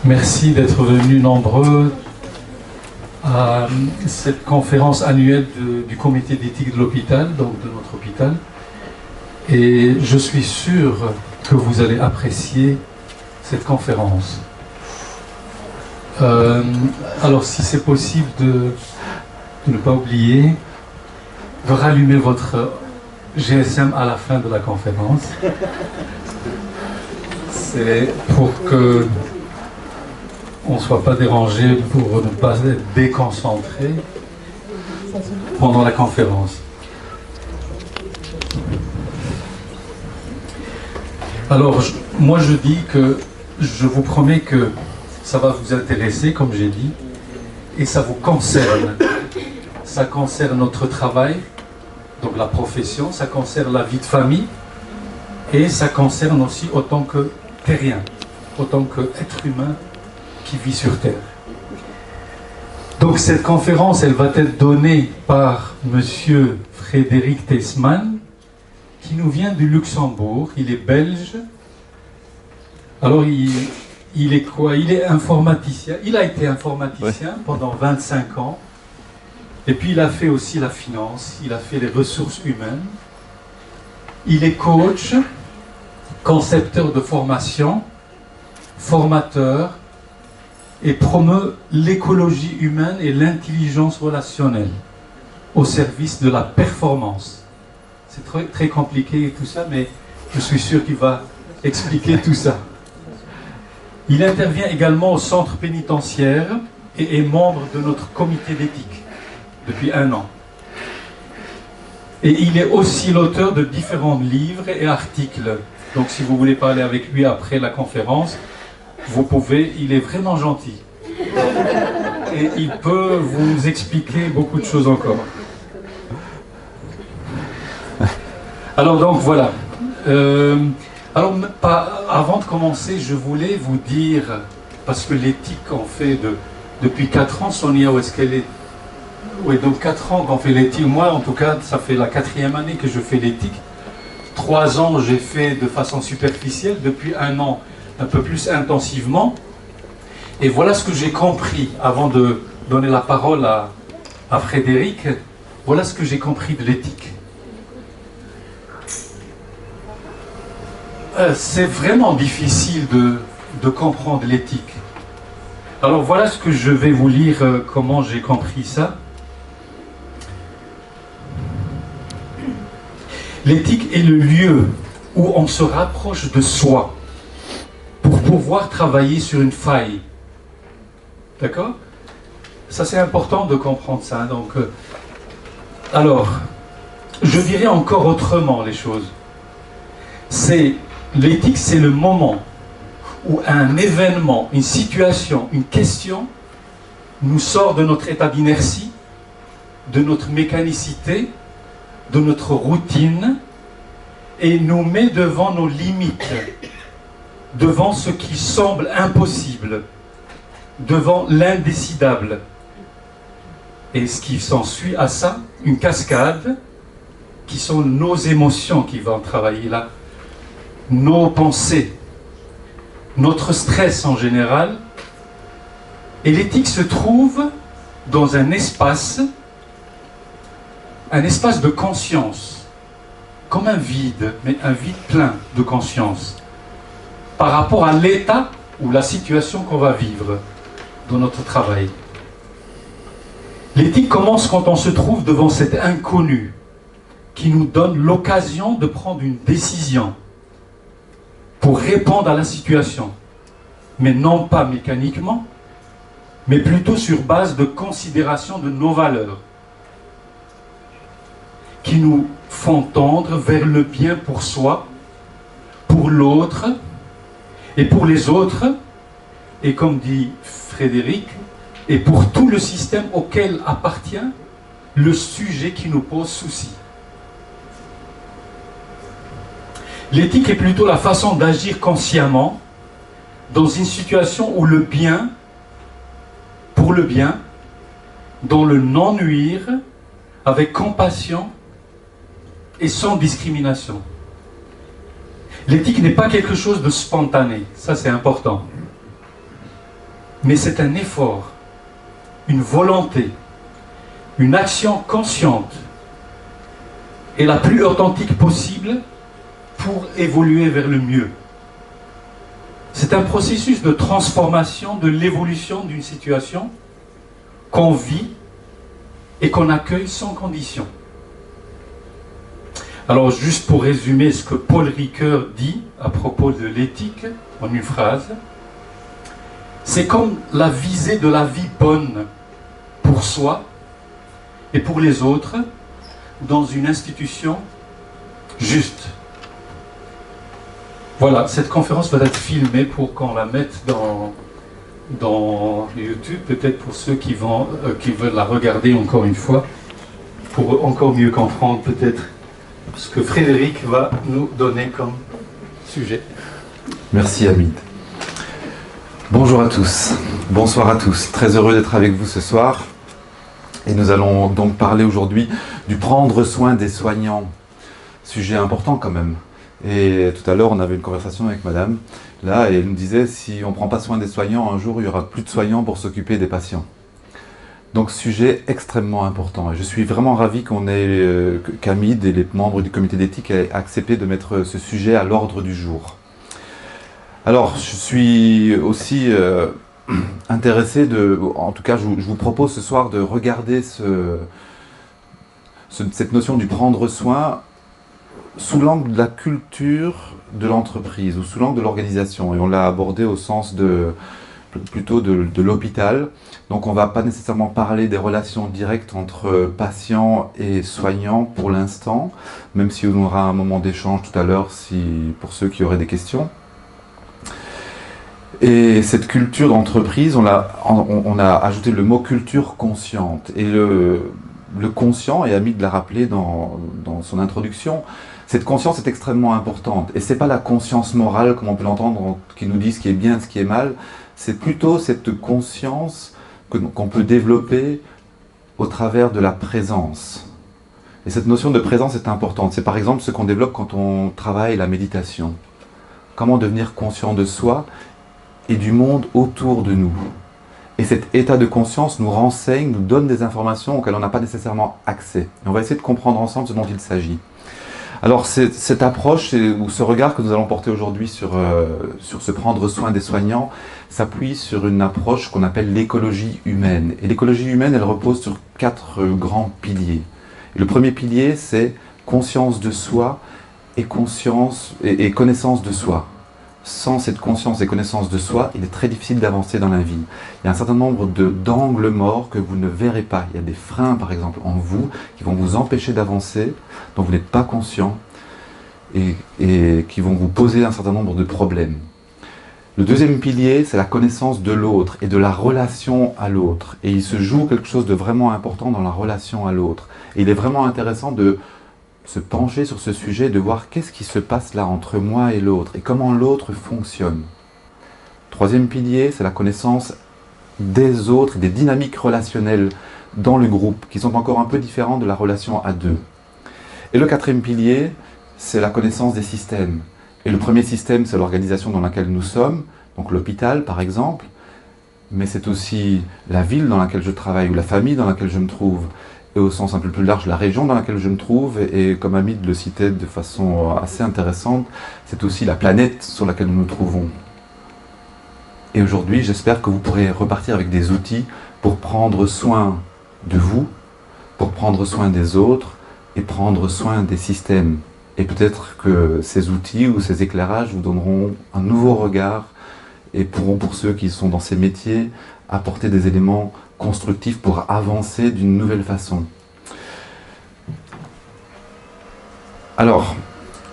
Merci d'être venus nombreux à cette conférence annuelle du comité d'éthique de l'hôpital, donc de notre hôpital. Et je suis sûr que vous allez apprécier cette conférence. Alors si c'est possible de ne pas oublier de rallumer votre GSM à la fin de la conférence. C'est pour que on ne soit pas dérangé, pour ne pas être déconcentré pendant la conférence. Alors, moi je dis que je vous promets que ça va vous intéresser, comme j'ai dit, et ça vous concerne. Ça concerne notre travail, donc la profession, ça concerne la vie de famille, et ça concerne aussi autant que terrien, autant qu'être humain qui vit sur Terre. Donc cette conférence, elle va être donnée par Monsieur Frédéric Tessmann, qui nous vient du Luxembourg. Il est belge. Alors il est quoi? Il est informaticien. Il a été informaticien pendant 25 ans. Et puis il a fait aussi la finance, il a fait les ressources humaines. Il est coach, concepteur de formation, formateur, et promeut l'écologie humaine et l'intelligence relationnelle au service de la performance. C'est très, très compliqué et tout ça, mais je suis sûr qu'il va expliquer tout ça. Il intervient également au centre pénitentiaire et est membre de notre comité d'éthique depuis 1 an. Et il est aussi l'auteur de différents livres et articles. Donc si vous voulez parler avec lui après la conférence, vous pouvez, il est vraiment gentil. Et il peut vous expliquer beaucoup de choses encore. Alors donc voilà. Alors avant de commencer, je voulais vous dire, parce que l'éthique qu'on fait depuis 4 ans, Sonia, où est-ce qu'elle est? Oui, donc 4 ans qu'on fait l'éthique. Moi, en tout cas, ça fait la 4e année que je fais l'éthique. 3 ans, j'ai fait de façon superficielle. Depuis 1 an, un peu plus intensivement. Et voilà ce que j'ai compris, avant de donner la parole à Frédéric. Voilà ce que j'ai compris de l'éthique. C'est vraiment difficile de comprendre l'éthique. Alors voilà ce que je vais vous lire, comment j'ai compris ça. L'éthique est le lieu où on se rapproche de soi pour pouvoir travailler sur une faille. D'accord? Ça c'est important de comprendre ça. Donc, alors, je dirais encore autrement les choses. L'éthique, c'est le moment où un événement, une situation, une question nous sort de notre état d'inertie, de notre mécanicité, de notre routine et nous met devant nos limites, devant ce qui semble impossible, devant l'indécidable. Et ce qui s'ensuit à ça, une cascade, qui sont nos émotions qui vont travailler là, nos pensées, notre stress en général. Et l'éthique se trouve dans un espace de conscience, comme un vide, mais un vide plein de conscience, par rapport à l'état ou la situation qu'on va vivre dans notre travail. L'éthique commence quand on se trouve devant cet inconnu qui nous donne l'occasion de prendre une décision pour répondre à la situation, mais non pas mécaniquement, mais plutôt sur base de considération de nos valeurs, qui nous font tendre vers le bien pour soi, pour l'autre et pour les autres, et comme dit Frédéric, et pour tout le système auquel appartient le sujet qui nous pose souci. L'éthique est plutôt la façon d'agir consciemment dans une situation où le bien, pour le bien, dans le non-nuire, avec compassion et sans discrimination. L'éthique n'est pas quelque chose de spontané, ça c'est important. mais c'est un effort, une volonté, une action consciente et la plus authentique possible pour évoluer vers le mieux. C'est un processus de transformation, de l'évolution d'une situation qu'on vit et qu'on accueille sans condition. Alors, juste pour résumer ce que Paul Ricoeur dit à propos de l'éthique, en une phrase, c'est comme la visée de la vie bonne pour soi et pour les autres dans une institution juste. Voilà, cette conférence va être filmée pour qu'on la mette dans YouTube, peut-être pour ceux qui veulent la regarder encore une fois, pour encore mieux comprendre peut-être ce que Frédéric va nous donner comme sujet. Merci Hamid. Bonjour à tous, bonsoir à tous, très heureux d'être avec vous ce soir. Et nous allons donc parler aujourd'hui du prendre soin des soignants. Sujet important quand même. Et tout à l'heure, on avait une conversation avec madame, là, et elle nous disait, si on ne prend pas soin des soignants, un jour, il n'y aura plus de soignants pour s'occuper des patients. Donc, sujet extrêmement important. Et je suis vraiment ravi qu'Hamid et les membres du comité d'éthique aient accepté de mettre ce sujet à l'ordre du jour. Alors, je suis aussi intéressé en tout cas, je vous propose ce soir de regarder cette notion du prendre soin sous l'angle de la culture de l'entreprise ou sous l'angle de l'organisation. Et on l'a abordé au sens plutôt de l'hôpital. Donc on ne va pas nécessairement parler des relations directes entre patients et soignants pour l'instant, même si on aura un moment d'échange tout à l'heure pour ceux qui auraient des questions. Et cette culture d'entreprise, on a ajouté le mot culture consciente. Et le conscient, et Hamid l'a rappelé dans son introduction, cette conscience est extrêmement importante. Et ce n'est pas la conscience morale, comme on peut l'entendre, qui nous dit ce qui est bien, ce qui est mal. C'est plutôt cette conscience qu'on peut développer au travers de la présence. Et cette notion de présence est importante. C'est par exemple ce qu'on développe quand on travaille la méditation. Comment devenir conscient de soi et du monde autour de nous. Et cet état de conscience nous renseigne, nous donne des informations auxquelles on n'a pas nécessairement accès. Et on va essayer de comprendre ensemble ce dont il s'agit. Alors cette approche ou ce regard que nous allons porter aujourd'hui sur ce prendre soin des soignants s'appuie sur une approche qu'on appelle l'écologie humaine. Et l'écologie humaine, elle repose sur 4 grands piliers. Et le premier pilier, c'est conscience de soi et connaissance de soi. Sans cette conscience et connaissance de soi, il est très difficile d'avancer dans la vie. Il y a un certain nombre d'angles morts que vous ne verrez pas. Il y a des freins, par exemple, en vous, qui vont vous empêcher d'avancer, dont vous n'êtes pas conscient, et qui vont vous poser un certain nombre de problèmes. Le deuxième pilier, c'est la connaissance de l'autre et de la relation à l'autre. Et il se joue quelque chose de vraiment important dans la relation à l'autre. Et il est vraiment intéressant de se pencher sur ce sujet, de voir qu'est-ce qui se passe là entre moi et l'autre, et comment l'autre fonctionne. Troisième pilier, c'est la connaissance des autres, des dynamiques relationnelles dans le groupe, qui sont encore un peu différentes de la relation à deux. Et le quatrième pilier, c'est la connaissance des systèmes. Et le premier système, c'est l'organisation dans laquelle nous sommes, donc l'hôpital par exemple, mais c'est aussi la ville dans laquelle je travaille, ou la famille dans laquelle je me trouve, et au sens un peu plus large, la région dans laquelle je me trouve, et comme Hamid le citait de façon assez intéressante, c'est aussi la planète sur laquelle nous nous trouvons. Et aujourd'hui, j'espère que vous pourrez repartir avec des outils pour prendre soin de vous, pour prendre soin des autres, et prendre soin des systèmes. Et peut-être que ces outils ou ces éclairages vous donneront un nouveau regard, et pourront, pour ceux qui sont dans ces métiers, apporter des éléments constructif pour avancer d'une nouvelle façon. Alors,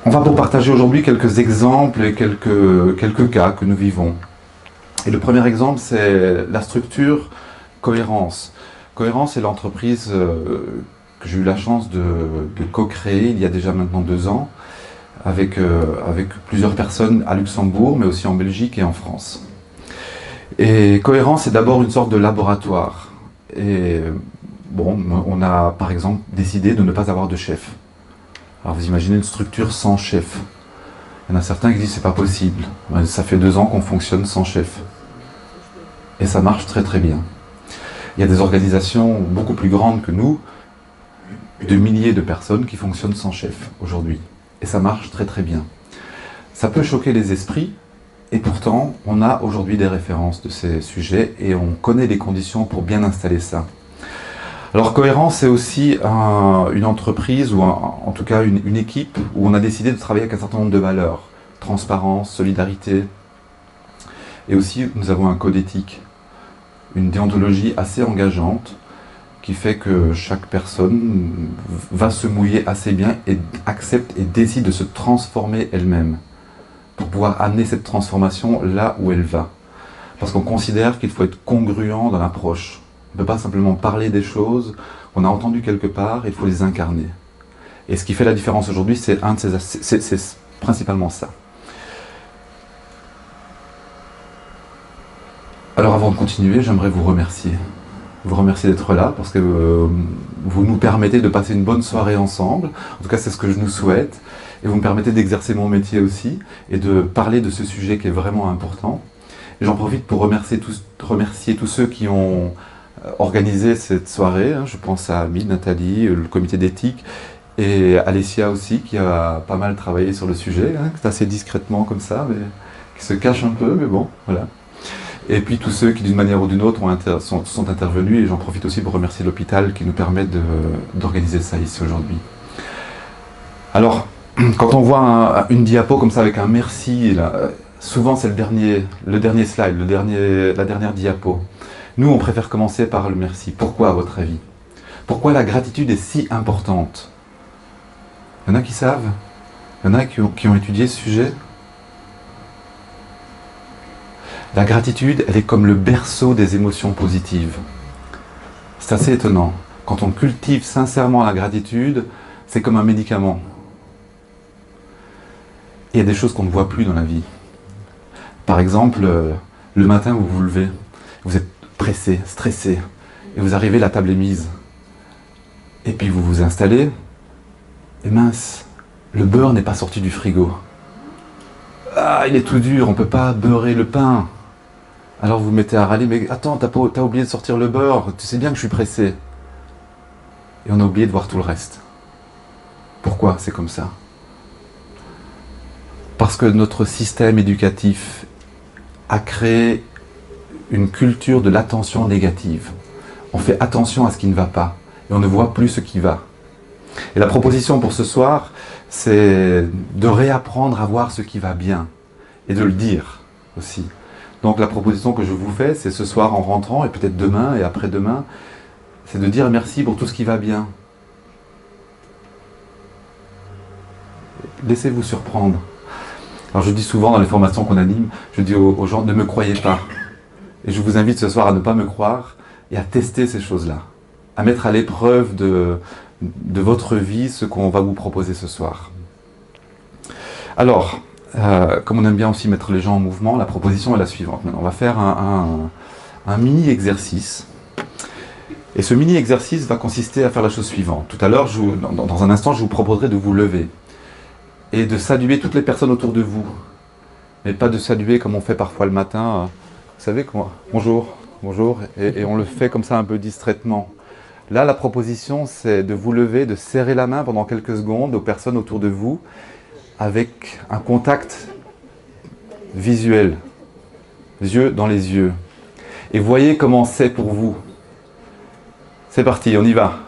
on va vous partager aujourd'hui quelques exemples et quelques cas que nous vivons. Et le premier exemple, c'est la structure Cohérence. Cohérence est l'entreprise que j'ai eu la chance de co-créer il y a déjà maintenant 2 ans, avec plusieurs personnes à Luxembourg, mais aussi en Belgique et en France. Et Cohérence est d'abord une sorte de laboratoire. Et bon, on a par exemple décidé de ne pas avoir de chef. Alors vous imaginez une structure sans chef. Il y en a certains qui disent c'est pas possible. Ça fait 2 ans qu'on fonctionne sans chef. Et ça marche très très bien. Il y a des organisations beaucoup plus grandes que nous, de milliers de personnes qui fonctionnent sans chef aujourd'hui. Et ça marche très très bien. Ça peut choquer les esprits, et pourtant on a aujourd'hui des références de ces sujets et on connaît les conditions pour bien installer ça. Alors Cohérence, c'est aussi une entreprise, ou en tout cas une équipe, où on a décidé de travailler avec un certain nombre de valeurs. Transparence, solidarité, et aussi nous avons un code éthique, une déontologie assez engageante, qui fait que chaque personne va se mouiller assez bien et accepte et décide de se transformer elle-même pour pouvoir amener cette transformation là où elle va. Parce qu'on considère qu'il faut être congruent dans l'approche. On ne peut pas simplement parler des choses qu'on a entendues quelque part, il faut les incarner. Et ce qui fait la différence aujourd'hui, c'est principalement ça. Alors avant de continuer, j'aimerais vous remercier. Vous remercier d'être là parce que vous nous permettez de passer une bonne soirée ensemble. En tout cas, c'est ce que je nous souhaite. Et vous me permettez d'exercer mon métier aussi et de parler de ce sujet qui est vraiment important. Et j'en profite pour remercier tous ceux qui ont organisé cette soirée. Je pense à Amine, Nathalie, le comité d'éthique et Alessia aussi qui a pas mal travaillé sur le sujet. C'est assez discrètement comme ça, mais qui se cache un peu, mais bon, voilà. Et puis tous ceux qui d'une manière ou d'une autre sont intervenus, et j'en profite aussi pour remercier l'hôpital qui nous permet d'organiser ça ici aujourd'hui. Alors, quand on voit une diapo comme ça avec un merci, là, souvent c'est le dernier slide, la dernière diapo. Nous, on préfère commencer par le merci. Pourquoi, à votre avis? Pourquoi la gratitude est si importante? Il y en a qui savent? Il y en a qui ont étudié ce sujet? La gratitude, elle est comme le berceau des émotions positives. C'est assez étonnant. Quand on cultive sincèrement la gratitude, c'est comme un médicament. Et il y a des choses qu'on ne voit plus dans la vie. Par exemple, le matin, vous vous levez, vous êtes pressé, stressé, et vous arrivez, la table est mise. Et puis vous vous installez, et mince, le beurre n'est pas sorti du frigo. Ah, il est tout dur, on ne peut pas beurrer le pain. Alors vous vous mettez à râler, mais attends, t'as oublié de sortir le beurre, tu sais bien que je suis pressé. Et on a oublié de voir tout le reste. Pourquoi c'est comme ça? Parce que notre système éducatif a créé une culture de l'attention négative. On fait attention à ce qui ne va pas, et on ne voit plus ce qui va. Et la proposition pour ce soir, c'est de réapprendre à voir ce qui va bien, et de le dire aussi. Donc la proposition que je vous fais, c'est ce soir en rentrant, et peut-être demain et après-demain, c'est de dire merci pour tout ce qui va bien. Laissez-vous surprendre. Alors je dis souvent dans les formations qu'on anime, je dis aux gens, ne me croyez pas. Et je vous invite ce soir à ne pas me croire et à tester ces choses-là. À mettre à l'épreuve de votre vie ce qu'on va vous proposer ce soir. Alors, comme on aime bien aussi mettre les gens en mouvement, la proposition est la suivante. Maintenant, on va faire un mini-exercice. Et ce mini-exercice va consister à faire la chose suivante. Tout à l'heure, dans un instant, je vous proposerai de vous lever et de saluer toutes les personnes autour de vous. Mais pas de saluer comme on fait parfois le matin. Vous savez comment? Bonjour, bonjour. Et on le fait comme ça un peu distraitement. Là, la proposition, c'est de vous lever, de serrer la main pendant quelques secondes aux personnes autour de vous, avec un contact visuel, yeux dans les yeux. Et voyez comment c'est pour vous. C'est parti, on y va.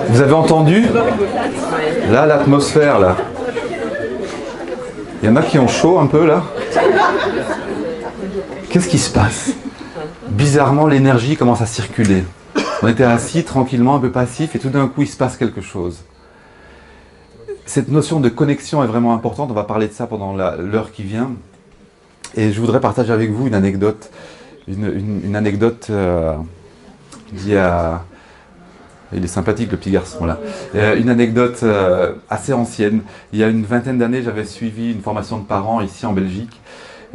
Vous avez entendu? Là, l'atmosphère, là. Il y en a qui ont chaud un peu, là. Qu'est-ce qui se passe? Bizarrement, l'énergie commence à circuler. On était assis, tranquillement, un peu passif, et tout d'un coup, il se passe quelque chose. Cette notion de connexion est vraiment importante. On va parler de ça pendant l'heure qui vient. Et je voudrais partager avec vous une anecdote. Une anecdote liée à... Il est sympathique, le petit garçon, là. Une anecdote assez ancienne. Il y a une vingtaine d'années, j'avais suivi une formation de parents ici en Belgique.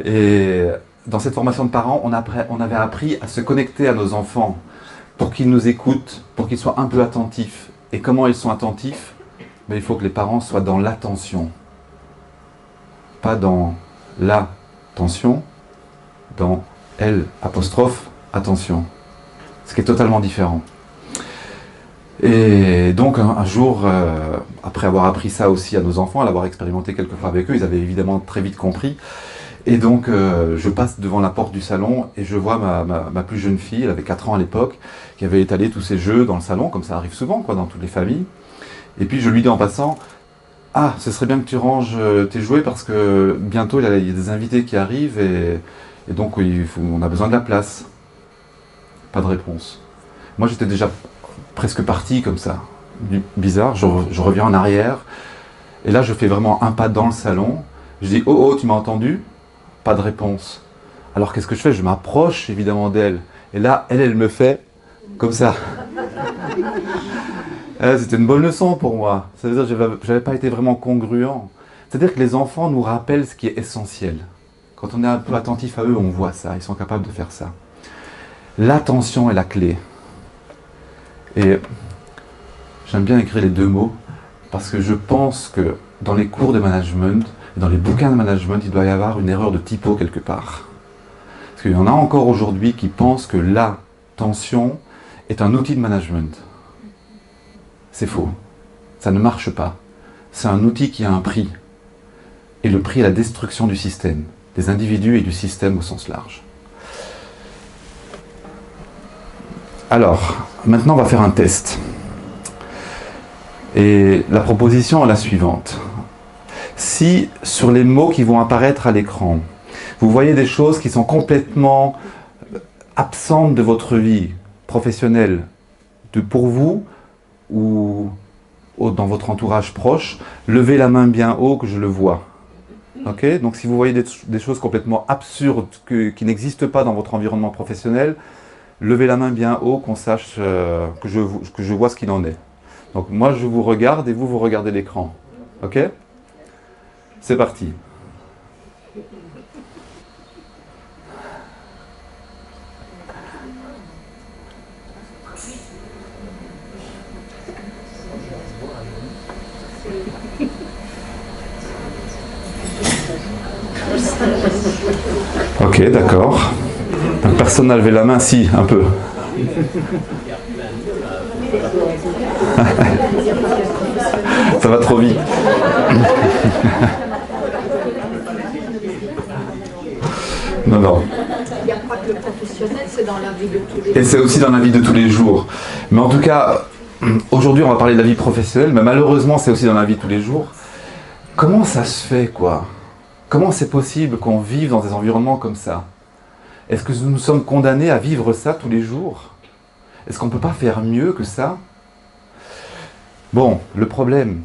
Et dans cette formation de parents, on avait appris à se connecter à nos enfants pour qu'ils nous écoutent, pour qu'ils soient un peu attentifs. Et comment ils sont attentifs? Mais il faut que les parents soient dans l'attention. Pas dans la tension, dans L apostrophe attention. Ce qui est totalement différent. Et donc un jour, après avoir appris ça aussi à nos enfants, à l'avoir expérimenté quelques fois avec eux, ils avaient évidemment très vite compris. Et donc je passe devant la porte du salon et je vois ma plus jeune fille, elle avait 4 ans à l'époque, qui avait étalé tous ses jeux dans le salon, comme ça arrive souvent quoi, dans toutes les familles. Et puis je lui dis en passant, ah, ce serait bien que tu ranges tes jouets parce que bientôt il y a des invités qui arrivent et donc on a besoin de la place. Pas de réponse. Moi j'étais déjà presque parti comme ça. Bizarre, je reviens en arrière et là je fais vraiment un pas dans le salon. Je dis, oh, tu m'as entendu? Pas de réponse. Alors qu'est-ce que je fais? Je m'approche évidemment d'elle. Et là, elle me fait comme ça. C'était une bonne leçon pour moi. Ça veut dire que je n'avais pas été vraiment congruent. C'est-à-dire que les enfants nous rappellent ce qui est essentiel. Quand on est un peu attentif à eux, on voit ça. Ils sont capables de faire ça. L'attention est la clé. Et j'aime bien écrire les 2 mots parce que je pense que dans les cours de management, dans les bouquins de management, il doit y avoir une erreur de typo quelque part. Parce qu'il y en a encore aujourd'hui qui pensent que l'attention est un outil de management. C'est faux. Ça ne marche pas. C'est un outil qui a un prix. Et le prix est la destruction du système, des individus et du système au sens large. Alors, maintenant on va faire un test. Et la proposition est la suivante. Si sur les mots qui vont apparaître à l'écran, vous voyez des choses qui sont complètement absentes de votre vie professionnelle, pour vous ou dans votre entourage proche, levez la main bien haut que je le vois. Okay? Donc si vous voyez des choses complètement absurdes qui n'existent pas dans votre environnement professionnel, levez la main bien haut qu'on sache que je vois ce qu'il en est. Donc moi je vous regarde et vous regardez l'écran. Ok? C'est parti. Ok, d'accord. Donc personne n'a levé la main, si, un peu. Ça va trop vite. Non. Il n'y a pas que le professionnel, c'est dans la vie de tous les jours. Et c'est aussi dans la vie de tous les jours. Mais en tout cas, aujourd'hui on va parler de la vie professionnelle, mais malheureusement c'est aussi dans la vie de tous les jours. Comment ça se fait, quoi? Comment c'est possible qu'on vive dans des environnements comme ça? Est-ce que nous sommes condamnés à vivre ça tous les jours? Est-ce qu'on ne peut pas faire mieux que ça? Bon, le problème,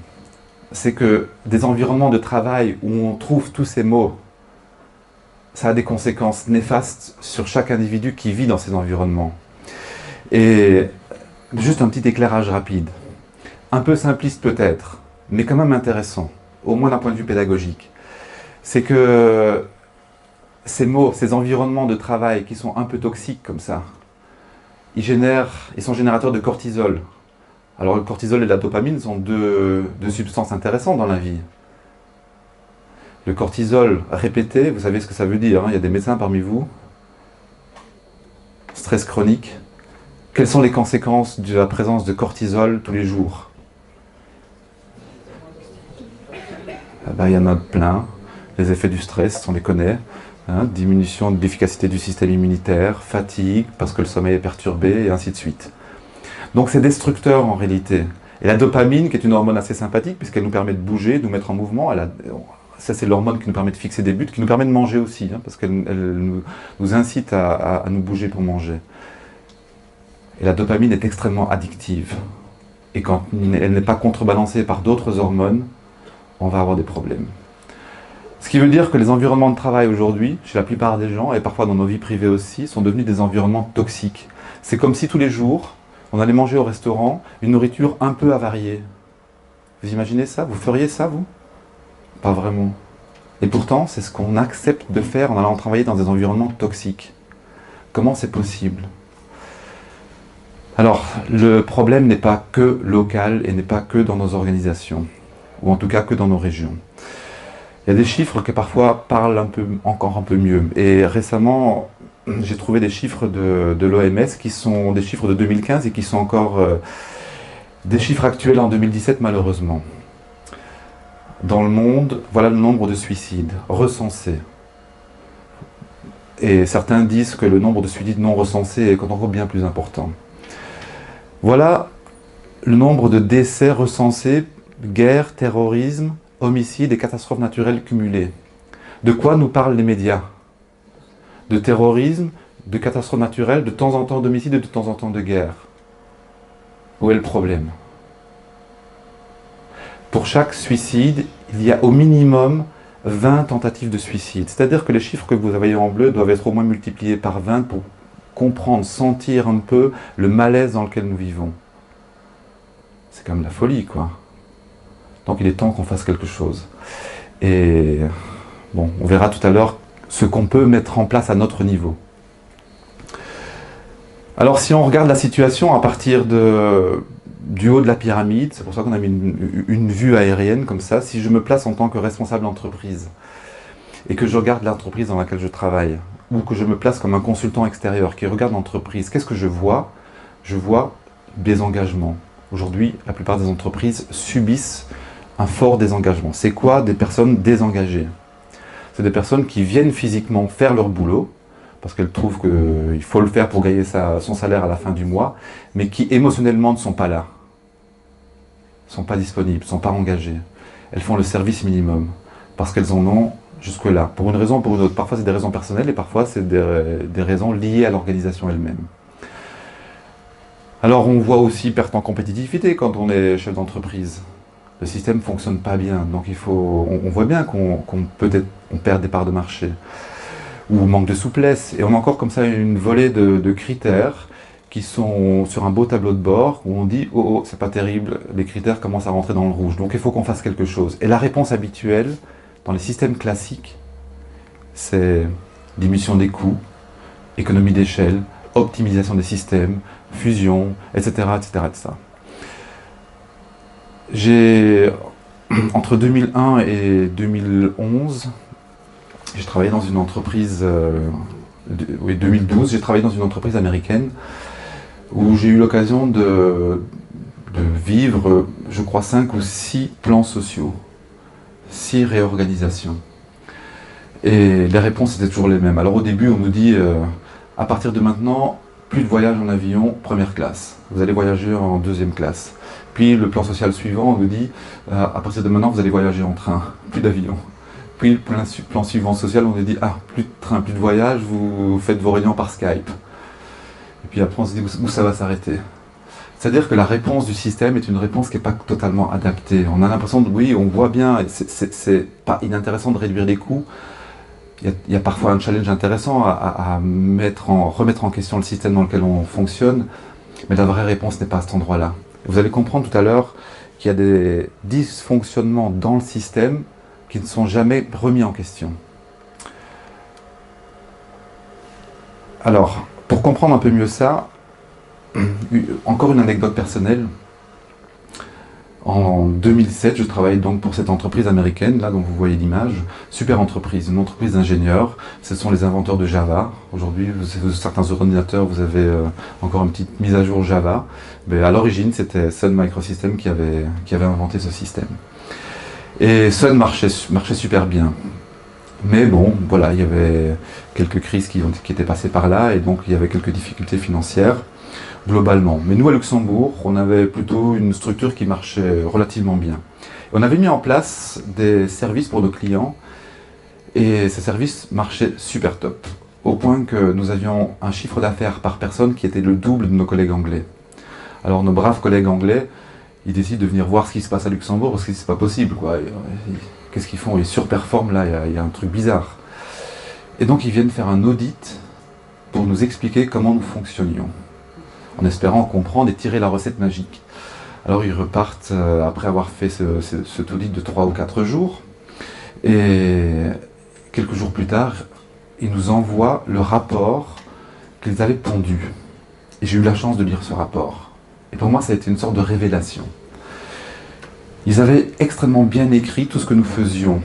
c'est que des environnements de travail où on trouve tous ces mots, ça a des conséquences néfastes sur chaque individu qui vit dans ces environnements. Et juste un petit éclairage rapide, un peu simpliste peut-être, mais quand même intéressant, au moins d'un point de vue pédagogique. C'est que ces mots, ces environnements de travail qui sont un peu toxiques comme ça, ils sont générateurs de cortisol. Alors le cortisol et la dopamine sont deux substances intéressantes dans la vie. Le cortisol répété, vous savez ce que ça veut dire, hein? Il y a des médecins parmi vous. Stress chronique. Quelles sont les conséquences de la présence de cortisol tous les jours? Il y en a plein. Les effets du stress, on les connaît. Hein? Diminution de l'efficacité du système immunitaire, fatigue, parce que le sommeil est perturbé, et ainsi de suite. Donc c'est destructeur en réalité. Et la dopamine, qui est une hormone assez sympathique, puisqu'elle nous permet de bouger, de nous mettre en mouvement, ça c'est l'hormone qui nous permet de fixer des buts, qui nous permet de manger aussi, hein, parce qu'elle nous incite à nous bouger pour manger. Et la dopamine est extrêmement addictive. Et quand elle n'est pas contrebalancée par d'autres hormones, on va avoir des problèmes. Ce qui veut dire que les environnements de travail aujourd'hui, chez la plupart des gens, et parfois dans nos vies privées aussi, sont devenus des environnements toxiques. C'est comme si tous les jours, on allait manger au restaurant une nourriture un peu avariée. Vous imaginez ça? Vous feriez ça, vous? Pas vraiment. Et pourtant, c'est ce qu'on accepte de faire en allant travailler dans des environnements toxiques. Comment c'est possible? Alors, le problème n'est pas que local et n'est pas que dans nos organisations, ou en tout cas que dans nos régions. Il y a des chiffres qui parfois parlent encore un peu mieux. Et récemment, j'ai trouvé des chiffres de l'OMS qui sont des chiffres de 2015 et qui sont encore des chiffres actuels en 2017 malheureusement. Dans le monde, voilà le nombre de suicides recensés. Et certains disent que le nombre de suicides non recensés est encore bien plus important. Voilà le nombre de décès recensés, guerre, terrorisme, homicides et catastrophes naturelles cumulées. De quoi nous parlent les médias? De terrorisme, de catastrophes naturelles, de temps en temps d'homicides et de temps en temps de guerre. Où est le problème? Pour chaque suicide, il y a au minimum 20 tentatives de suicide. C'est-à-dire que les chiffres que vous avez en bleu doivent être au moins multipliés par 20 pour comprendre, sentir un peu le malaise dans lequel nous vivons. C'est quand même la folie, quoi. Donc il est temps qu'on fasse quelque chose. Et bon, on verra tout à l'heure ce qu'on peut mettre en place à notre niveau. Alors si on regarde la situation à partir du haut de la pyramide, c'est pour ça qu'on a mis une vue aérienne comme ça, si je me place en tant que responsable d'entreprise et que je regarde l'entreprise dans laquelle je travaille, ou que je me place comme un consultant extérieur qui regarde l'entreprise, qu'est-ce que je vois? Je vois des engagements. Aujourd'hui, la plupart des entreprises subissent un fort désengagement. C'est quoi des personnes désengagées? C'est des personnes qui viennent physiquement faire leur boulot, parce qu'elles trouvent qu'il faut le faire pour gagner son salaire à la fin du mois, mais qui émotionnellement ne sont pas là, ne sont pas disponibles, ne sont pas engagées. Elles font le service minimum, parce qu'elles en ont jusque-là, pour une raison ou pour une autre. Parfois c'est des raisons personnelles et parfois c'est des raisons liées à l'organisation elle-même. Alors on voit aussi perte en compétitivité quand on est chef d'entreprise. Le système ne fonctionne pas bien, donc on voit bien qu'on perd des parts de marché, ou manque de souplesse. Et on a encore comme ça une volée de critères qui sont sur un beau tableau de bord où on dit « Oh, oh, c'est pas terrible, les critères commencent à rentrer dans le rouge, donc il faut qu'on fasse quelque chose ». Et la réponse habituelle, dans les systèmes classiques, c'est diminution des coûts, économie d'échelle, optimisation des systèmes, fusion, etc. etc., etc. Entre 2001 et 2011, j'ai travaillé dans une entreprise, 2012, j'ai travaillé dans une entreprise américaine où j'ai eu l'occasion de vivre, je crois, 5 ou 6 plans sociaux, 6 réorganisations. Et les réponses étaient toujours les mêmes. Alors au début, on nous dit, à partir de maintenant, plus de voyage en avion, première classe. Vous allez voyager en deuxième classe. Puis le plan social suivant, on nous dit, à partir de maintenant, vous allez voyager en train, plus d'avion. Puis le plan suivant social, on nous dit, ah, plus de train, plus de voyage, vous faites vos réunions par Skype. Et puis après, on se dit, où ça va s'arrêter? C'est-à-dire que la réponse du système est une réponse qui n'est pas totalement adaptée. On a l'impression de, oui, on voit bien, c'est pas inintéressant de réduire les coûts. Il y a parfois un challenge intéressant à remettre en question le système dans lequel on fonctionne, mais la vraie réponse n'est pas à cet endroit-là. Vous allez comprendre tout à l'heure qu'il y a des dysfonctionnements dans le système qui ne sont jamais remis en question. Alors, pour comprendre un peu mieux ça, encore une anecdote personnelle. En 2007, je travaillais donc pour cette entreprise américaine, là dont vous voyez l'image, super entreprise, une entreprise d'ingénieurs. Ce sont les inventeurs de Java. Aujourd'hui, certains ordinateurs, vous avez encore une petite mise à jour Java. Mais à l'origine, c'était Sun Microsystems qui avait inventé ce système. Et Sun marchait super bien. Mais bon, voilà, il y avait quelques crises qui étaient passées par là, et donc il y avait quelques difficultés financières. Globalement. Mais nous, à Luxembourg, on avait plutôt une structure qui marchait relativement bien. On avait mis en place des services pour nos clients, et ces services marchaient super top, au point que nous avions un chiffre d'affaires par personne qui était le double de nos collègues anglais. Alors nos braves collègues anglais, ils décident de venir voir ce qui se passe à Luxembourg, parce que c'est pas possible, quoi. Qu'est-ce qu'ils font? Ils surperforment là, il y a un truc bizarre. Et donc ils viennent faire un audit pour nous expliquer comment nous fonctionnions, en espérant comprendre et tirer la recette magique. Alors ils repartent après avoir fait cet audit de 3 ou 4 jours, Et quelques jours plus tard, ils nous envoient le rapport qu'ils avaient pondu. Et j'ai eu la chance de lire ce rapport. Et pour moi, ça a été une sorte de révélation. Ils avaient extrêmement bien écrit tout ce que nous faisions.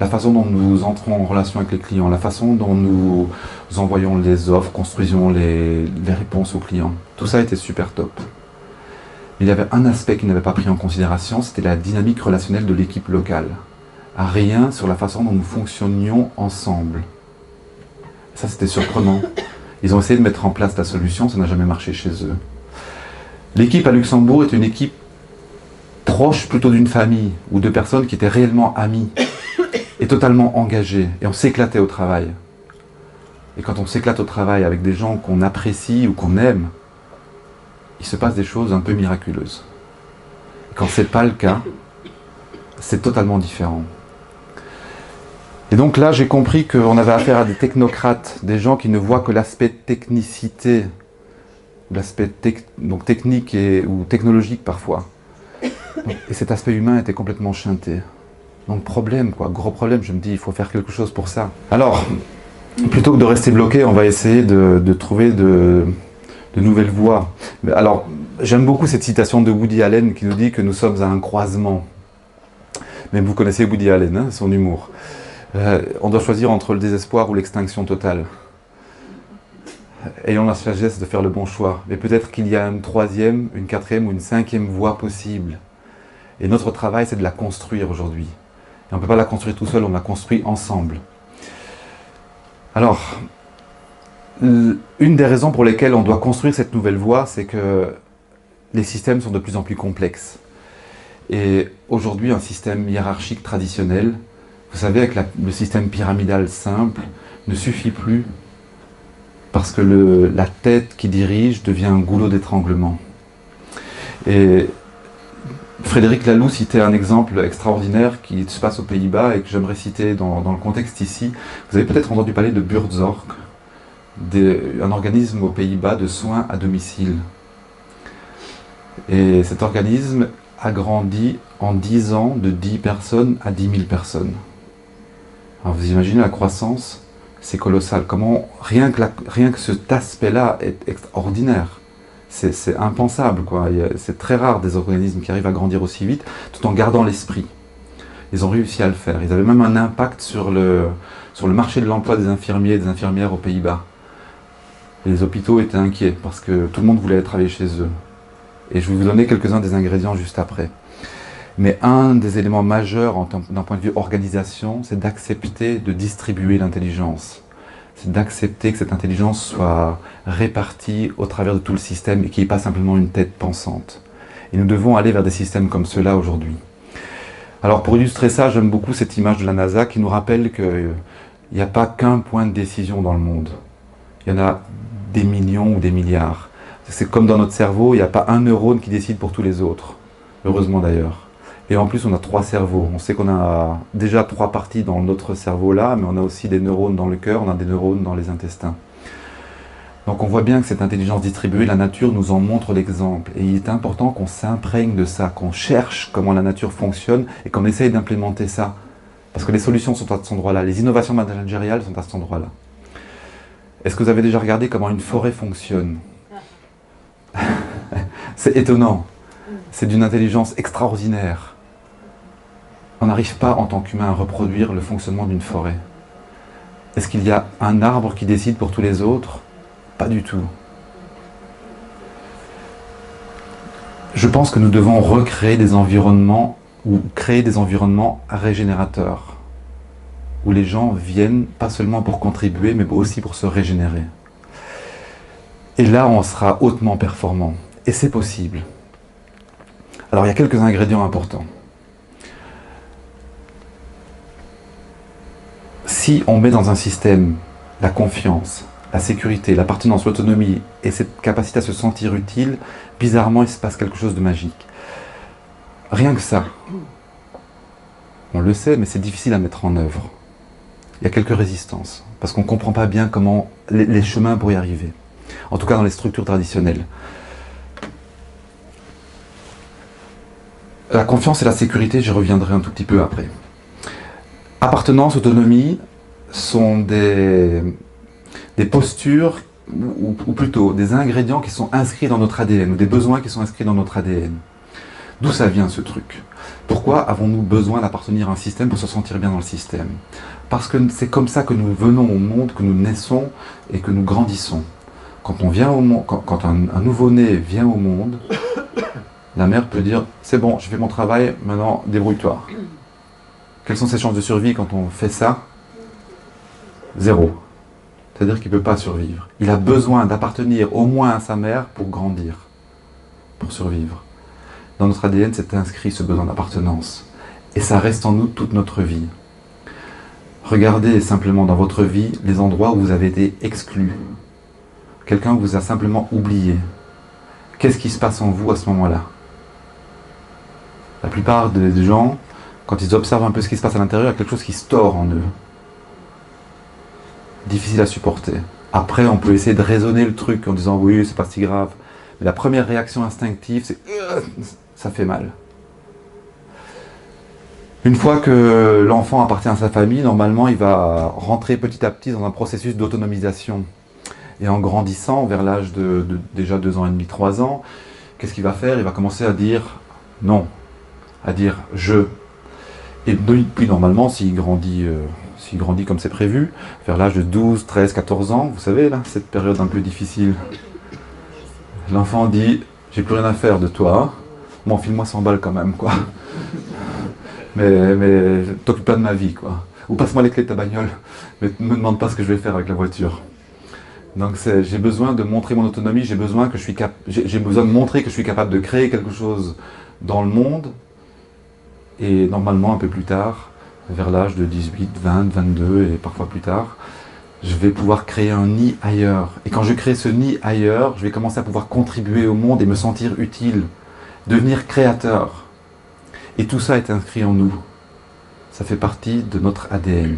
La façon dont nous entrons en relation avec les clients, la façon dont nous envoyons les offres, construisions les réponses aux clients. Tout ça était super top. Mais il y avait un aspect qu'ils n'avaient pas pris en considération, c'était la dynamique relationnelle de l'équipe locale. Rien sur la façon dont nous fonctionnions ensemble. Ça, c'était surprenant. Ils ont essayé de mettre en place la solution, ça n'a jamais marché chez eux. L'équipe à Luxembourg est une équipe proche plutôt d'une famille, ou de personnes qui étaient réellement amies, et totalement engagées, et on s'éclatait au travail. Et quand on s'éclate au travail avec des gens qu'on apprécie ou qu'on aime, il se passe des choses un peu miraculeuses. Et quand ce n'est pas le cas, c'est totalement différent. Et donc là, j'ai compris qu'on avait affaire à des technocrates, des gens qui ne voient que l'aspect technicité, l'aspect donc technique ou technologique parfois. Et cet aspect humain était complètement chanté. Donc problème, quoi, gros problème, je me dis, il faut faire quelque chose pour ça. Alors, plutôt que de rester bloqué, on va essayer de trouver de nouvelles voies. Alors, j'aime beaucoup cette citation de Woody Allen qui nous dit que nous sommes à un croisement. Même vous connaissez Woody Allen, hein, son humour. On doit choisir entre le désespoir ou l'extinction totale. Ayons la sagesse de faire le bon choix. Mais peut-être qu'il y a une troisième, une quatrième ou une cinquième voie possible. Et notre travail, c'est de la construire aujourd'hui. Et on ne peut pas la construire tout seul, on la construit ensemble. Alors, une des raisons pour lesquelles on doit construire cette nouvelle voie, c'est que les systèmes sont de plus en plus complexes. Et aujourd'hui, un système hiérarchique traditionnel, vous savez, avec le système pyramidal simple, ne suffit plus parce que la tête qui dirige devient un goulot d'étranglement. Et Frédéric Laloux citait un exemple extraordinaire qui se passe aux Pays-Bas et que j'aimerais citer dans le contexte ici. Vous avez peut-être entendu parler de Buurtzorg, un organisme aux Pays-Bas de soins à domicile. Et cet organisme a grandi en 10 ans de 10 personnes à 10 000 personnes. Alors vous imaginez la croissance, c'est colossal. Comment rien que cet aspect-là est extraordinaire. C'est impensable, quoi. C'est très rare des organismes qui arrivent à grandir aussi vite tout en gardant l'esprit. Ils ont réussi à le faire. Ils avaient même un impact sur le marché de l'emploi des infirmiers et des infirmières aux Pays-Bas. Et les hôpitaux étaient inquiets parce que tout le monde voulait aller travailler chez eux. Et je vais vous donner quelques-uns des ingrédients juste après. Mais un des éléments majeurs d'un point de vue organisation, c'est d'accepter de distribuer l'intelligence. C'est d'accepter que cette intelligence soit répartie au travers de tout le système et qu'il n'y ait pas simplement une tête pensante. Et nous devons aller vers des systèmes comme ceux-là aujourd'hui. Alors pour illustrer ça, j'aime beaucoup cette image de la NASA qui nous rappelle qu'il n'y a pas qu'un point de décision dans le monde. Il y en a des millions ou des milliards. C'est comme dans notre cerveau, il n'y a pas un neurone qui décide pour tous les autres. Heureusement d'ailleurs. Et en plus, on a 3 cerveaux. On sait qu'on a déjà 3 parties dans notre cerveau là, mais on a aussi des neurones dans le cœur, on a des neurones dans les intestins. Donc on voit bien que cette intelligence distribuée, la nature nous en montre l'exemple. Et il est important qu'on s'imprègne de ça, qu'on cherche comment la nature fonctionne et qu'on essaye d'implémenter ça. Parce que les solutions sont à cet endroit-là, les innovations managériales sont à cet endroit-là. Est-ce que vous avez déjà regardé comment une forêt fonctionne? C'est étonnant. C'est d'une intelligence extraordinaire. On n'arrive pas en tant qu'humain à reproduire le fonctionnement d'une forêt. Est-ce qu'il y a un arbre qui décide pour tous les autres? Pas du tout. Je pense que nous devons recréer des environnements ou créer des environnements régénérateurs où les gens viennent pas seulement pour contribuer mais aussi pour se régénérer. Et là, on sera hautement performant. Et c'est possible. Alors, il y a quelques ingrédients importants. Si on met dans un système la confiance, la sécurité, l'appartenance, l'autonomie et cette capacité à se sentir utile, bizarrement, il se passe quelque chose de magique. Rien que ça. On le sait, mais c'est difficile à mettre en œuvre. Il y a quelques résistances, parce qu'on ne comprend pas bien comment les chemins pour y arriver. En tout cas, dans les structures traditionnelles. La confiance et la sécurité, j'y reviendrai un tout petit peu après. Appartenance, autonomie sont des postures, ou plutôt des ingrédients qui sont inscrits dans notre ADN, ou des besoins qui sont inscrits dans notre ADN. D'où ça vient ce truc? Pourquoi avons-nous besoin d'appartenir à un système pour se sentir bien dans le système? Parce que c'est comme ça que nous venons au monde, que nous naissons et que nous grandissons. Quand on vient au monde, quand un nouveau-né vient au monde, la mère peut dire « c'est bon, j'ai fait mon travail, maintenant débrouille-toi ». Quelles sont ses chances de survie quand on fait ça? Zéro. C'est-à-dire qu'il ne peut pas survivre. Il a besoin d'appartenir au moins à sa mère pour grandir, pour survivre. Dans notre ADN, c'est inscrit ce besoin d'appartenance. Et ça reste en nous toute notre vie. Regardez simplement dans votre vie les endroits où vous avez été exclus. Quelqu'un vous a simplement oublié. Qu'est-ce qui se passe en vous à ce moment-là? La plupart des gens, quand ils observent un peu ce qui se passe à l'intérieur, il y a quelque chose qui se tord en eux. Difficile à supporter. Après, on peut essayer de raisonner le truc en disant « oui, c'est pas si grave ». Mais la première réaction instinctive, c'est « ça fait mal ». Une fois que l'enfant appartient à sa famille, normalement, il va rentrer petit à petit dans un processus d'autonomisation. Et en grandissant, vers l'âge de déjà 2 ans et demi, 3 ans, qu'est-ce qu'il va faire? Il va commencer à dire « non », à dire « je ». Et puis normalement, s'il grandit comme c'est prévu, vers l'âge de 12, 13, 14 ans, vous savez, là, cette période un peu difficile, l'enfant dit « j'ai plus rien à faire de toi, bon, file-moi 100 balles quand même, quoi. Mais t'occupe pas de ma vie, quoi. Ou passe-moi les clés de ta bagnole, mais ne me demande pas ce que je vais faire avec la voiture. » Donc j'ai besoin de montrer mon autonomie, j'ai besoin de montrer que je suis capable de créer quelque chose dans le monde. Et normalement, un peu plus tard, vers l'âge de 18, 20, 22 et parfois plus tard, je vais pouvoir créer un nid ailleurs. Et quand je crée ce nid ailleurs, je vais commencer à pouvoir contribuer au monde et me sentir utile, devenir créateur. Et tout ça est inscrit en nous. Ça fait partie de notre ADN.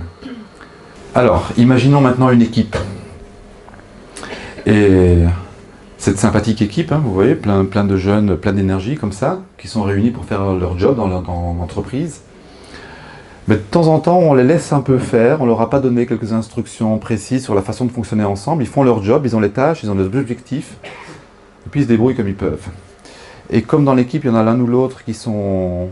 Alors, imaginons maintenant une équipe. Et cette sympathique équipe, hein, vous voyez, plein de jeunes, plein d'énergie comme ça, qui sont réunis pour faire leur job dans l'entreprise. Mais de temps en temps, on les laisse un peu faire, on leur a pas donné quelques instructions précises sur la façon de fonctionner ensemble. Ils font leur job, ils ont les tâches, ils ont les objectifs, et puis ils se débrouillent comme ils peuvent. Et comme dans l'équipe, il y en a l'un ou l'autre qui sont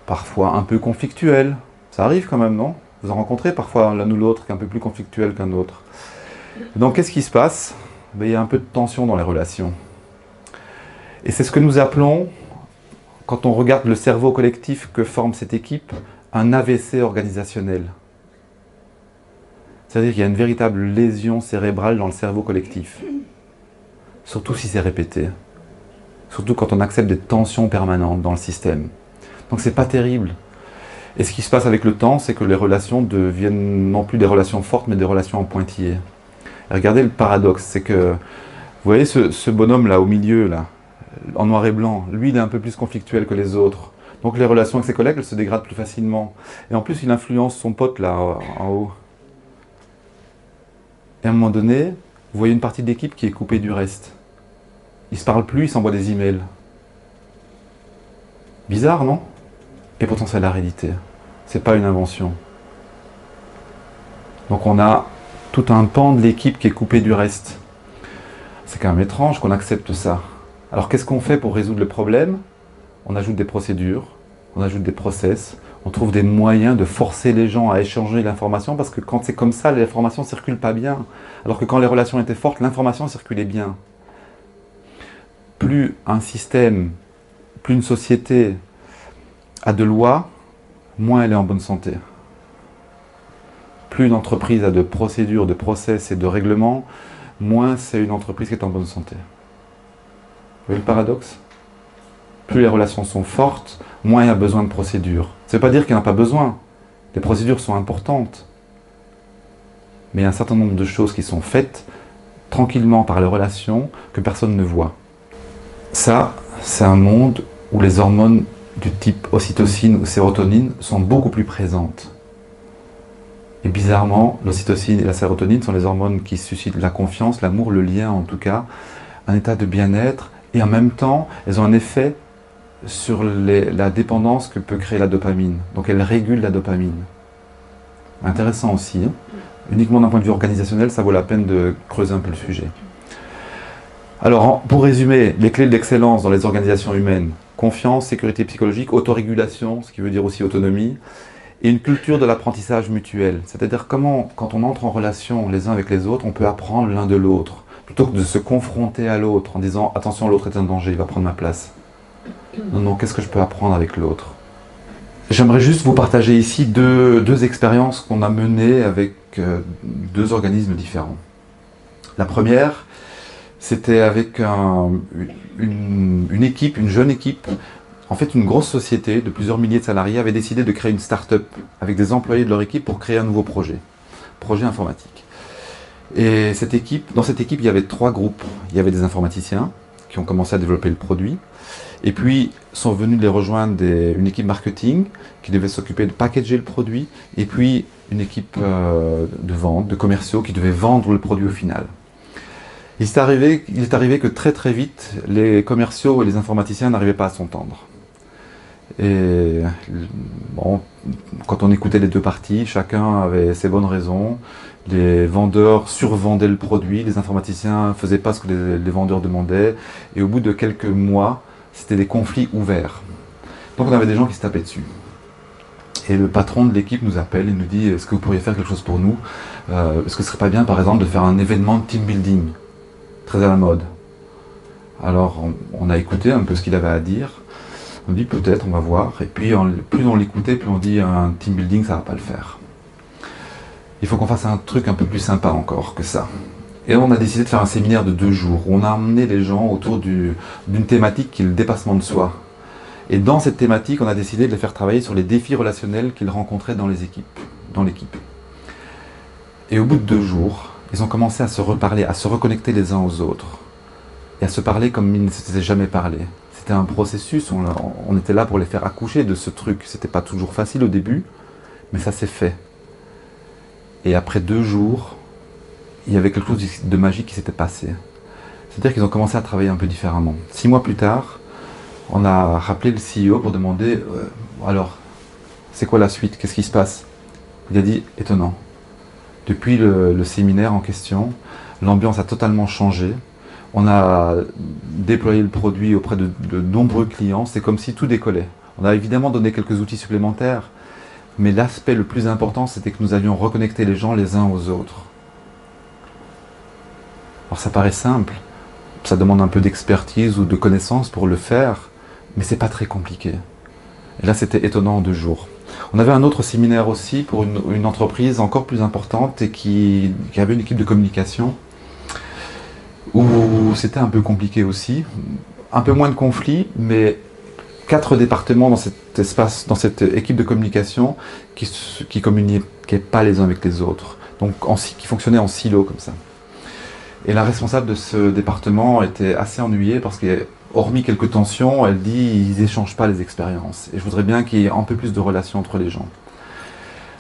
parfois un peu conflictuels. Ça arrive quand même, non? Vous en rencontrez parfois l'un ou l'autre qui est un peu plus conflictuel qu'un autre. Donc qu'est-ce qui se passe? Ben, il y a un peu de tension dans les relations. Et c'est ce que nous appelons, quand on regarde le cerveau collectif que forme cette équipe, un AVC organisationnel. C'est-à-dire qu'il y a une véritable lésion cérébrale dans le cerveau collectif. Surtout si c'est répété. Surtout quand on accepte des tensions permanentes dans le système. Donc c'est pas terrible. Et ce qui se passe avec le temps, c'est que les relations deviennent non plus des relations fortes, mais des relations en pointillés. Et regardez le paradoxe, c'est que, vous voyez ce bonhomme-là, au milieu, là, en noir et blanc, lui, il est un peu plus conflictuel que les autres. Donc les relations avec ses collègues, elles se dégradent plus facilement. Et en plus, il influence son pote, là, en haut. Et à un moment donné, vous voyez une partie de l'équipe qui est coupée du reste. Ils ne se parlent plus, ils s'envoient des emails. Bizarre, non? Et pourtant, c'est la réalité. C'est pas une invention. Donc on a tout un pan de l'équipe qui est coupé du reste. C'est quand même étrange qu'on accepte ça. Alors qu'est-ce qu'on fait pour résoudre le problème? On ajoute des procédures, on ajoute des process, on trouve des moyens de forcer les gens à échanger l'information, parce que quand c'est comme ça, l'information ne circule pas bien. Alors que quand les relations étaient fortes, l'information circulait bien. Plus un système, plus une société a de lois, moins elle est en bonne santé. Plus une entreprise a de procédures, de process et de règlements, moins c'est une entreprise qui est en bonne santé. Vous voyez le paradoxe? Plus les relations sont fortes, moins il y a besoin de procédures. Ça ne veut pas dire qu'il n'y en a pas besoin. Les procédures sont importantes. Mais il y a un certain nombre de choses qui sont faites tranquillement par les relations que personne ne voit. Ça, c'est un monde où les hormones du type ocytocine ou sérotonine sont beaucoup plus présentes. Et bizarrement, l'ocytocine et la sérotonine sont les hormones qui suscitent la confiance, l'amour, le lien en tout cas, un état de bien-être, et en même temps, elles ont un effet sur la dépendance que peut créer la dopamine. Donc elle régule la dopamine. Intéressant aussi. Hein. Uniquement d'un point de vue organisationnel, ça vaut la peine de creuser un peu le sujet. Alors, pour résumer, les clés de l'excellence dans les organisations humaines: confiance, sécurité psychologique, autorégulation, ce qui veut dire aussi autonomie, et une culture de l'apprentissage mutuel. C'est-à-dire comment, quand on entre en relation les uns avec les autres, on peut apprendre l'un de l'autre, plutôt que de se confronter à l'autre en disant « attention, l'autre est un danger, il va prendre ma place ». Non, non, qu'est-ce que je peux apprendre avec l'autre? J'aimerais juste vous partager ici deux expériences qu'on a menées avec deux organismes différents. La première, c'était avec une équipe, une jeune équipe. En fait, une grosse société de plusieurs milliers de salariés avait décidé de créer une start-up avec des employés de leur équipe pour créer un nouveau projet informatique. Et dans cette équipe, il y avait 3 groupes. Il y avait des informaticiens qui ont commencé à développer le produit. Et puis, sont venus les rejoindre une équipe marketing qui devait s'occuper de packager le produit. Et puis, une équipe de vente, de commerciaux qui devait vendre le produit au final. Il est arrivé que très très vite, les commerciaux et les informaticiens n'arrivaient pas à s'entendre. Et bon, quand on écoutait les deux parties, chacun avait ses bonnes raisons. Les vendeurs survendaient le produit, les informaticiens ne faisaient pas ce que les vendeurs demandaient. Et au bout de quelques mois, c'était des conflits ouverts. Donc on avait des gens qui se tapaient dessus. Et le patron de l'équipe nous appelle et nous dit « Est-ce que vous pourriez faire quelque chose pour nous ? Est-ce que ce ne serait pas bien, par exemple, de faire un événement de team building ? Très à la mode. » Alors on a écouté un peu ce qu'il avait à dire. On dit peut-être, on va voir. Et puis plus on l'écoutait, plus on dit un team building, ça ne va pas le faire. Il faut qu'on fasse un truc un peu plus sympa encore que ça. Et on a décidé de faire un séminaire de 2 jours où on a emmené les gens autour d'une thématique qui est le dépassement de soi. Et dans cette thématique, on a décidé de les faire travailler sur les défis relationnels qu'ils rencontraient dans l'équipe. Et au bout de 2 jours, ils ont commencé à se reparler, à se reconnecter les uns aux autres. Et à se parler comme ils ne s'étaient jamais parlé. C'était un processus, on était là pour les faire accoucher de ce truc. C'était pas toujours facile au début, mais ça s'est fait. Et après 2 jours, il y avait quelque chose de magique qui s'était passé. C'est-à-dire qu'ils ont commencé à travailler un peu différemment. 6 mois plus tard, on a rappelé le CEO pour demander alors, c'est quoi la suite? Qu'est-ce qui se passe? Il a dit étonnant. Depuis le séminaire en question, l'ambiance a totalement changé. On a déployé le produit auprès de nombreux clients. C'est comme si tout décollait. On a évidemment donné quelques outils supplémentaires, mais l'aspect le plus important, c'était que nous allions reconnecter les gens les uns aux autres. Alors ça paraît simple, ça demande un peu d'expertise ou de connaissances pour le faire, mais c'est pas très compliqué. Et là, c'était étonnant en 2 jours. On avait un autre séminaire aussi pour une entreprise encore plus importante et qui avait une équipe de communication où c'était un peu compliqué aussi. Un peu moins de conflits, mais 4 départements dans cet espace, dans cette équipe de communication qui communiquaient pas les uns avec les autres. Donc qui fonctionnaient en silo comme ça. Et la responsable de ce département était assez ennuyée parce que, hormis quelques tensions, elle dit ils n'échangent pas les expériences. Et je voudrais bien qu'il y ait un peu plus de relations entre les gens.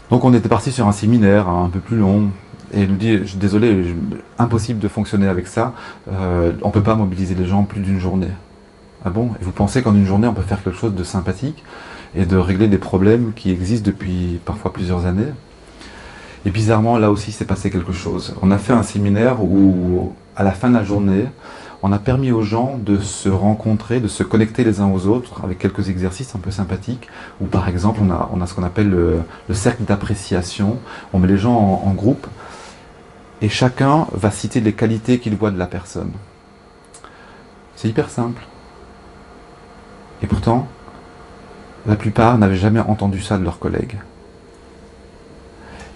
Donc on était parti sur un séminaire un peu plus long. Et elle nous dit désolé, impossible de fonctionner avec ça. On ne peut pas mobiliser les gens plus d'une journée. Ah bon? Et vous pensez qu'en une journée on peut faire quelque chose de sympathique et de régler des problèmes qui existent depuis parfois plusieurs années? Et bizarrement, là aussi, s'est passé quelque chose. On a fait un séminaire où, à la fin de la journée, on a permis aux gens de se rencontrer, de se connecter les uns aux autres avec quelques exercices un peu sympathiques. Où par exemple, on a ce qu'on appelle le cercle d'appréciation. On met les gens en groupe et chacun va citer les qualités qu'il voit de la personne. C'est hyper simple. Et pourtant, la plupart n'avaient jamais entendu ça de leurs collègues.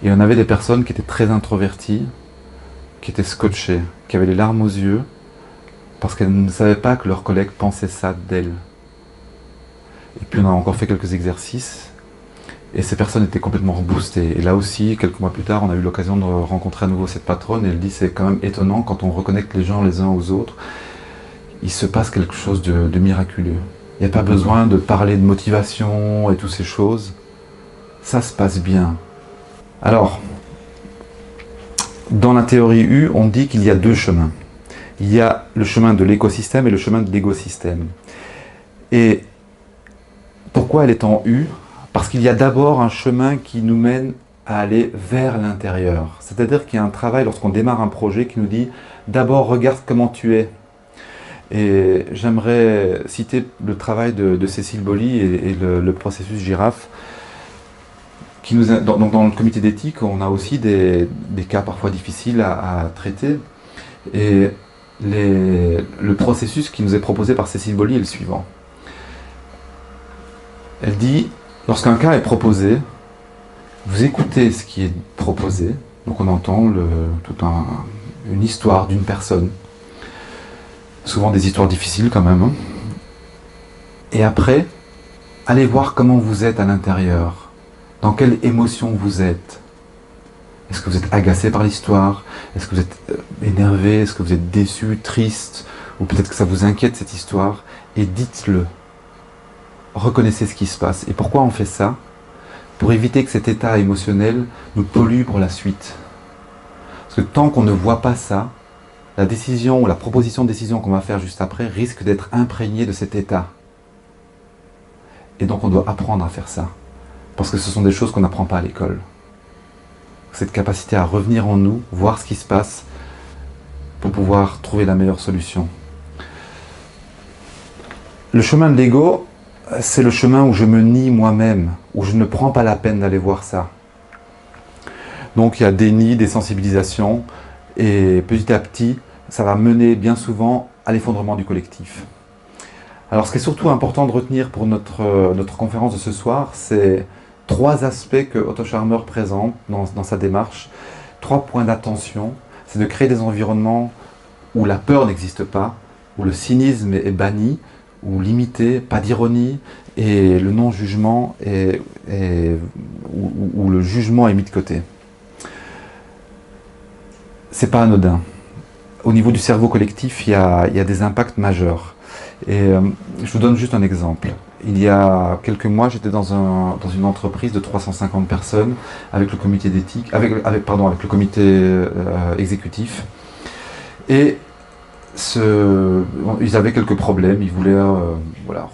Et on avait des personnes qui étaient très introverties, qui étaient scotchées, qui avaient les larmes aux yeux, parce qu'elles ne savaient pas que leurs collègues pensaient ça d'elles. Et puis on a encore fait quelques exercices, et ces personnes étaient complètement reboostées. Et là aussi, quelques mois plus tard, on a eu l'occasion de rencontrer à nouveau cette patronne, et elle dit c'est quand même étonnant, quand on reconnecte les gens les uns aux autres, il se passe quelque chose de miraculeux. Il n'y a pas besoin de parler de motivation et toutes ces choses. Ça se passe bien. Alors, dans la théorie U, on dit qu'il y a 2 chemins. Il y a le chemin de l'écosystème et le chemin de l'égosystème. Et Pourquoi elle est en U? Parce qu'il y a d'abord un chemin qui nous mène à aller vers l'intérieur. C'est-à-dire qu'il y a un travail, lorsqu'on démarre un projet, qui nous dit d'abord regarde comment tu es. Et j'aimerais citer le travail de Cécile Boly et le processus Girafe. Qui nous a, dans le comité d'éthique, on a aussi des cas parfois difficiles à traiter. Et le processus qui nous est proposé par Cécile Boly est le suivant. Elle dit, lorsqu'un cas est proposé, vous écoutez ce qui est proposé, donc on entend toute une histoire d'une personne, souvent des histoires difficiles quand même, hein. Et après, allez voir comment vous êtes à l'intérieur, dans quelle émotion vous êtes. Est-ce que vous êtes agacé par l'histoire? Est-ce que vous êtes énervé? Est-ce que vous êtes déçu, triste? Ou peut-être que ça vous inquiète cette histoire? Et dites-le. Reconnaissez ce qui se passe. Et pourquoi on fait ça? Pour éviter que cet état émotionnel nous pollue pour la suite. Parce que tant qu'on ne voit pas ça, la décision ou la proposition de décision qu'on va faire juste après risque d'être imprégnée de cet état. Et donc on doit apprendre à faire ça. Parce que ce sont des choses qu'on n'apprend pas à l'école. Cette capacité à revenir en nous, voir ce qui se passe, pour pouvoir trouver la meilleure solution. Le chemin de l'ego, c'est le chemin où je me nie moi-même, où je ne prends pas la peine d'aller voir ça. Donc il y a déni, désensibilisation, et petit à petit, ça va mener bien souvent à l'effondrement du collectif. Alors ce qui est surtout important de retenir pour notre conférence de ce soir, c'est 3 aspects que Otto Scharmer présente dans sa démarche. 3 points d'attention, c'est de créer des environnements où la peur n'existe pas, où le cynisme est banni, ou limité, pas d'ironie, et le non-jugement où le jugement est mis de côté. C'est pas anodin. Au niveau du cerveau collectif, il y a des impacts majeurs. Et je vous donne juste un exemple. Il y a quelques mois, j'étais dans une entreprise de 350 personnes avec le comité d'éthique, avec le comité exécutif. Et ils avaient quelques problèmes, ils voulaient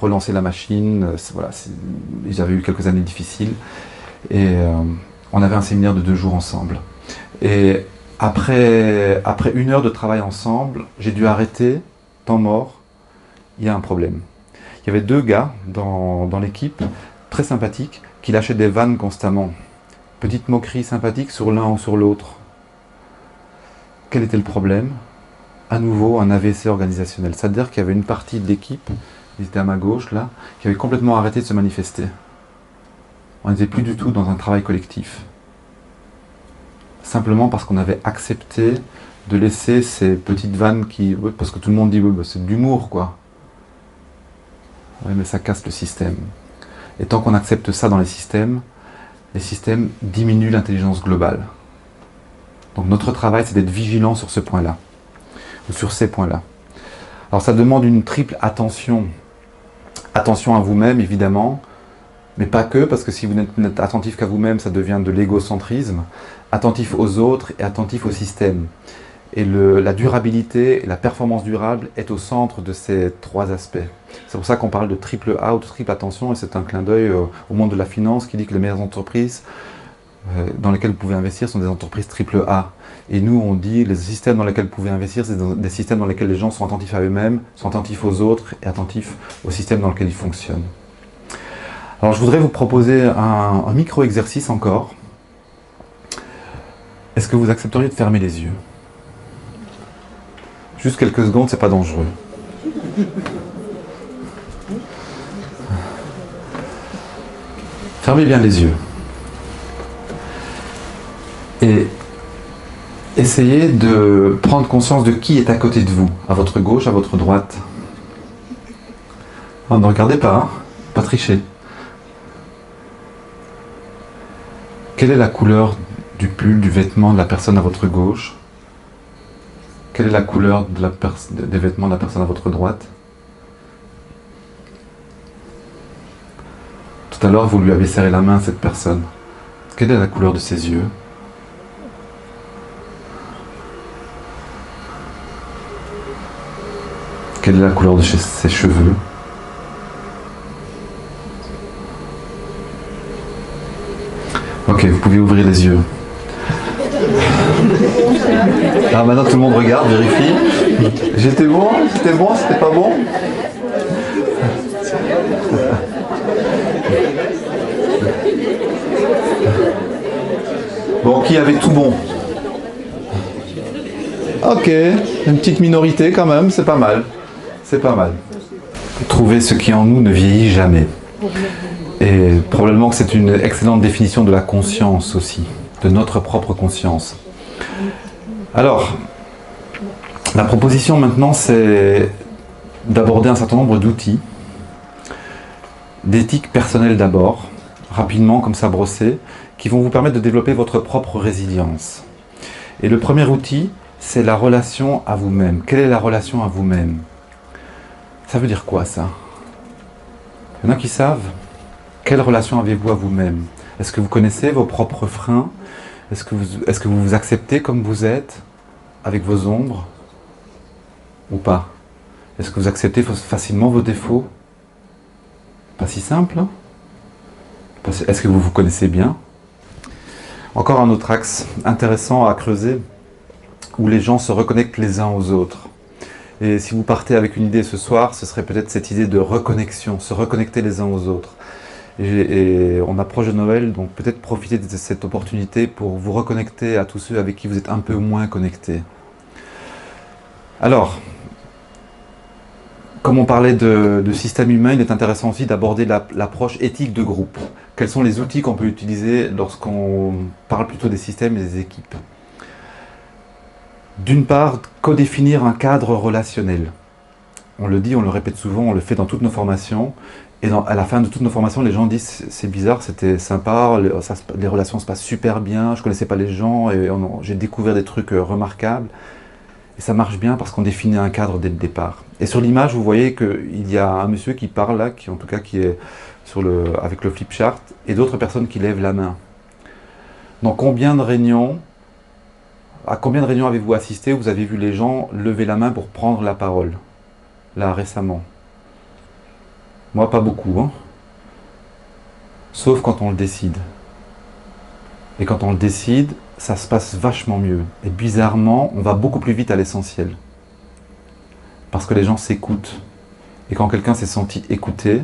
relancer la machine, ils avaient eu quelques années difficiles. Et on avait un séminaire de 2 jours ensemble. Et après 1 heure de travail ensemble, j'ai dû arrêter, temps mort, il y a un problème. Il y avait 2 gars dans l'équipe, très sympathiques, qui lâchaient des vannes constamment. Petite moquerie sympathique sur l'un ou sur l'autre. Quel était le problème? À nouveau, un AVC organisationnel. C'est-à-dire qu'il y avait une partie de l'équipe, ils étaient à ma gauche là, qui avait complètement arrêté de se manifester. On n'était plus du tout dans un travail collectif. Simplement parce qu'on avait accepté de laisser ces petites vannes parce que tout le monde dit c'est de l'humour quoi. Oui, mais ça casse le système. Et tant qu'on accepte ça dans les systèmes diminuent l'intelligence globale. Donc notre travail, c'est d'être vigilant sur ce point-là, ou sur ces points-là. Alors ça demande une triple attention. Attention à vous-même, évidemment, mais pas que, parce que si vous n'êtes attentif qu'à vous-même, ça devient de l'égocentrisme. Attentif aux autres et attentif au système. Et la durabilité et la performance durable est au centre de ces 3 aspects. C'est pour ça qu'on parle de triple A ou de triple attention, et c'est un clin d'œil au monde de la finance qui dit que les meilleures entreprises dans lesquelles vous pouvez investir sont des entreprises triple A. Et nous, on dit les systèmes dans lesquels vous pouvez investir, c'est des systèmes dans lesquels les gens sont attentifs à eux-mêmes, sont attentifs aux autres et attentifs au système dans lequel ils fonctionnent. Alors je voudrais vous proposer un micro-exercice encore. Est-ce que vous accepteriez de fermer les yeux ? Juste quelques secondes, c'est pas dangereux. Fermez bien les yeux. Et essayez de prendre conscience de qui est à côté de vous, à votre gauche, à votre droite. Oh, ne regardez pas, hein, pas tricher. Quelle est la couleur du pull, du vêtement de la personne à votre gauche? Quelle est la couleur des vêtements de la personne à votre droite? Tout à l'heure, vous lui avez serré la main à cette personne. Quelle est la couleur de ses yeux? Quelle est la couleur de ses cheveux? Ok, vous pouvez ouvrir les yeux. Alors maintenant tout le monde regarde, vérifie. J'étais bon, c'était pas bon. Bon, qui avait tout bon? Ok, une petite minorité quand même, c'est pas mal. C'est pas mal. Trouver ce qui en nous ne vieillit jamais. Et probablement que c'est une excellente définition de la conscience aussi, de notre propre conscience. Alors, la proposition maintenant, c'est d'aborder un certain nombre d'outils, d'éthique personnelle d'abord, rapidement comme ça brossé, qui vont vous permettre de développer votre propre résilience. Et le premier outil, c'est la relation à vous-même. Quelle est la relation à vous-même? Ça veut dire quoi ça? Il y en a qui savent? Quelle relation avez-vous à vous-même? Est-ce que vous connaissez vos propres freins? Est-ce que vous vous acceptez comme vous êtes, avec vos ombres? Ou pas? Est-ce que vous acceptez facilement vos défauts? Pas si simple, hein? Est-ce que vous vous connaissez bien? Encore un autre axe intéressant à creuser, où les gens se reconnectent les uns aux autres. Et si vous partez avec une idée ce soir, ce serait peut-être cette idée de reconnexion, se reconnecter les uns aux autres. Et on approche de Noël, donc peut-être profiter de cette opportunité pour vous reconnecter à tous ceux avec qui vous êtes un peu moins connectés. Alors, comme on parlait de système humain, il est intéressant aussi d'aborder l'approche éthique de groupe. Quels sont les outils qu'on peut utiliser lorsqu'on parle plutôt des systèmes et des équipes? D'une part, codéfinir un cadre relationnel. On le dit, on le répète souvent, on le fait dans toutes nos formations. Et à la fin de toutes nos formations, les gens disent « c'est bizarre, c'était sympa, les relations se passent super bien, je ne connaissais pas les gens, et j'ai découvert des trucs remarquables. » Et ça marche bien parce qu'on définit un cadre dès le départ. Et sur l'image, vous voyez qu'il y a un monsieur qui parle là, qui est avec le flip chart, et d'autres personnes qui lèvent la main. Dans combien de réunions, à combien de réunions avez-vous assisté où vous avez vu les gens lever la main pour prendre la parole, là récemment? Moi, pas beaucoup, hein. Sauf quand on le décide. Et quand on le décide, ça se passe vachement mieux. Et bizarrement, on va beaucoup plus vite à l'essentiel. Parce que les gens s'écoutent. Et quand quelqu'un s'est senti écouté,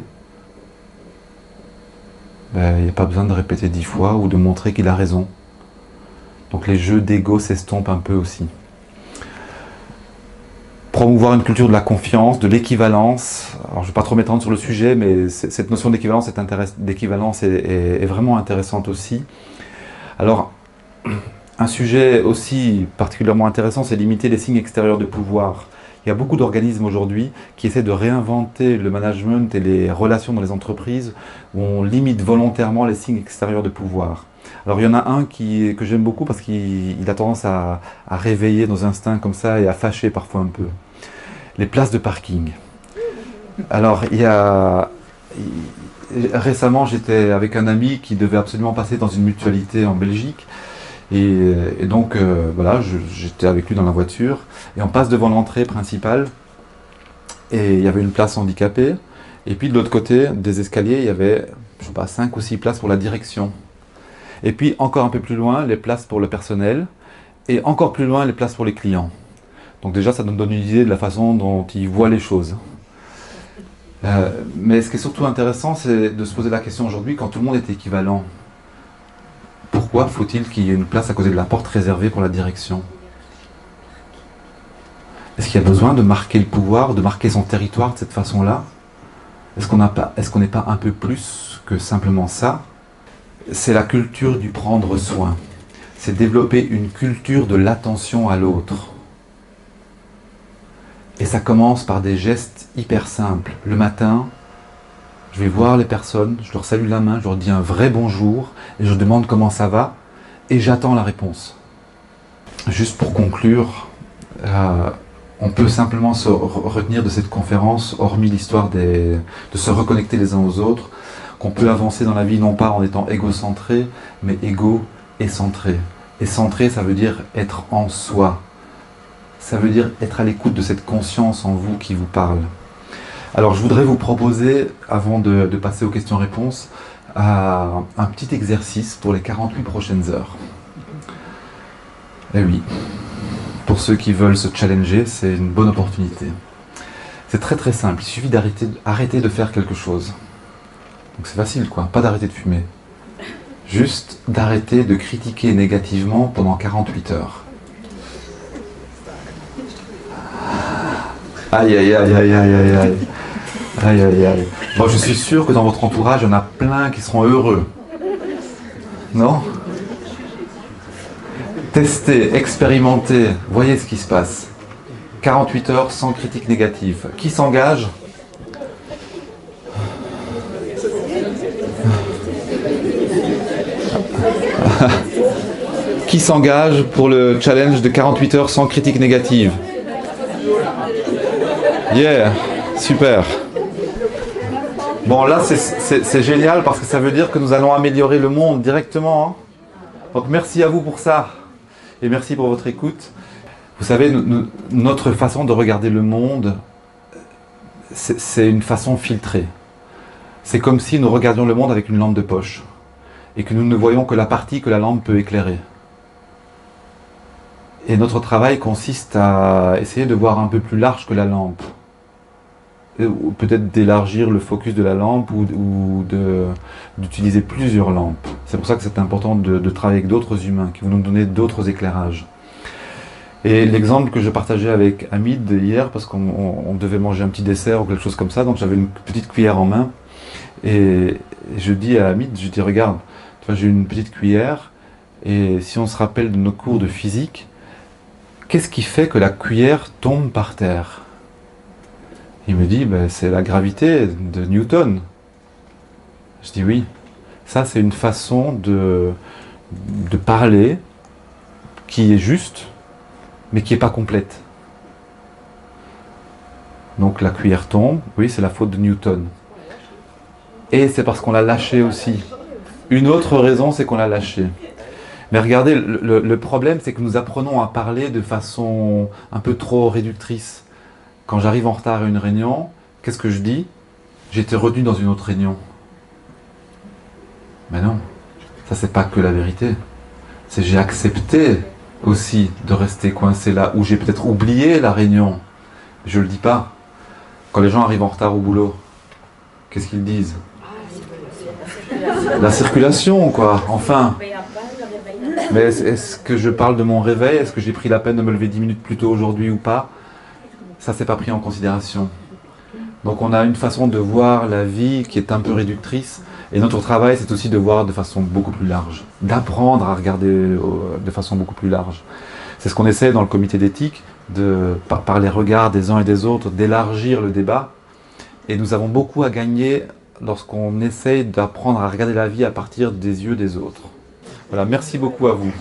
il n'y a pas besoin de répéter 10 fois ou de montrer qu'il a raison. Donc les jeux d'ego s'estompent un peu aussi. Promouvoir une culture de la confiance, de l'équivalence. Alors je ne vais pas trop m'étendre sur le sujet, mais cette notion d'équivalence est vraiment intéressante aussi. Alors, un sujet aussi particulièrement intéressant, c'est limiter les signes extérieurs de pouvoir. Il y a beaucoup d'organismes aujourd'hui qui essaient de réinventer le management et les relations dans les entreprises où on limite volontairement les signes extérieurs de pouvoir. Alors il y en a un que j'aime beaucoup parce qu'il a tendance à réveiller nos instincts comme ça et à fâcher parfois un peu. Les places de parking. Alors récemment j'étais avec un ami qui devait absolument passer dans une mutualité en Belgique. Et donc voilà, j'étais avec lui dans la voiture et on passe devant l'entrée principale et il y avait une place handicapée et puis de l'autre côté des escaliers il y avait, je sais pas, 5 ou 6 places pour la direction. Et puis encore un peu plus loin, les places pour le personnel, et encore plus loin, les places pour les clients. Donc déjà, ça nous donne une idée de la façon dont ils voient les choses. Mais ce qui est surtout intéressant, c'est de se poser la question aujourd'hui, quand tout le monde est équivalent, pourquoi faut-il qu'il y ait une place à côté de la porte réservée pour la direction? Est-ce qu'il y a besoin de marquer le pouvoir, de marquer son territoire de cette façon-là? Est-ce qu'on n'est pas un peu plus que simplement ça? C'est la culture du prendre soin. C'est développer une culture de l'attention à l'autre. Et ça commence par des gestes hyper simples. Le matin, je vais voir les personnes, je leur salue la main, je leur dis un vrai bonjour, et je demande comment ça va, et j'attends la réponse. Juste pour conclure, on peut simplement se retenir de cette conférence, hormis l'histoire de se reconnecter les uns aux autres, qu'on peut avancer dans la vie non pas en étant égocentré, mais égo et centré. Et centré, ça veut dire être en soi. Ça veut dire être à l'écoute de cette conscience en vous qui vous parle. Alors je voudrais vous proposer, avant de passer aux questions-réponses, à un petit exercice pour les 48 prochaines heures. Et oui, pour ceux qui veulent se challenger, c'est une bonne opportunité. C'est très très simple, il suffit d'arrêter de faire quelque chose. Donc c'est facile quoi, pas d'arrêter de fumer. Juste d'arrêter de critiquer négativement pendant 48 heures. Aïe aïe aïe aïe aïe aïe aïe. Aïe aïe aïe. Bon, je suis sûr que dans votre entourage, il y en a plein qui seront heureux. Non? Testez, expérimentez, voyez ce qui se passe. 48 heures sans critique négative. Qui s'engage? Qui s'engage pour le challenge de 48 heures sans critique négative? Yeah, super. Bon, là, c'est génial parce que ça veut dire que nous allons améliorer le monde directement. Hein. Donc, merci à vous pour ça. Et merci pour votre écoute. Vous savez, notre façon de regarder le monde, c'est une façon filtrée. C'est comme si nous regardions le monde avec une lampe de poche et que nous ne voyons que la partie que la lampe peut éclairer. Et notre travail consiste à essayer de voir un peu plus large que la lampe. Ou peut-être d'élargir le focus de la lampe ou d'utiliser plusieurs lampes. C'est pour ça que c'est important de travailler avec d'autres humains qui vont nous donner d'autres éclairages. Et l'exemple que je partageais avec Hamid hier, parce qu'on devait manger un petit dessert ou quelque chose comme ça, donc j'avais une petite cuillère en main, et je dis à Hamid, je dis regarde, tu vois, j'ai une petite cuillère, et si on se rappelle de nos cours de physique, qu'est-ce qui fait que la cuillère tombe par terre? Il me dit, ben, c'est la gravité de Newton. Je dis oui, ça c'est une façon de parler qui est juste, mais qui n'est pas complète. Donc la cuillère tombe, oui, c'est la faute de Newton. Et c'est parce qu'on l'a lâché aussi. Une autre raison, c'est qu'on l'a lâché. Mais regardez, le problème, c'est que nous apprenons à parler de façon un peu trop réductrice. Quand j'arrive en retard à une réunion, qu'est-ce que je dis? J'ai été retenu dans une autre réunion. Mais non, ça c'est pas que la vérité. C'est j'ai accepté aussi de rester coincé là, ou j'ai peut-être oublié la réunion. Je le dis pas. Quand les gens arrivent en retard au boulot, qu'est-ce qu'ils disent? La circulation, quoi, enfin. Mais est-ce que je parle de mon réveil? Est-ce que j'ai pris la peine de me lever 10 minutes plus tôt aujourd'hui ou pas? Ça, c'est pas pris en considération. Donc on a une façon de voir la vie qui est un peu réductrice. Et notre travail, c'est aussi de voir de façon beaucoup plus large. D'apprendre à regarder de façon beaucoup plus large. C'est ce qu'on essaie dans le comité d'éthique, par les regards des uns et des autres, d'élargir le débat. Et nous avons beaucoup à gagner lorsqu'on essaye d'apprendre à regarder la vie à partir des yeux des autres. Voilà, merci beaucoup à vous.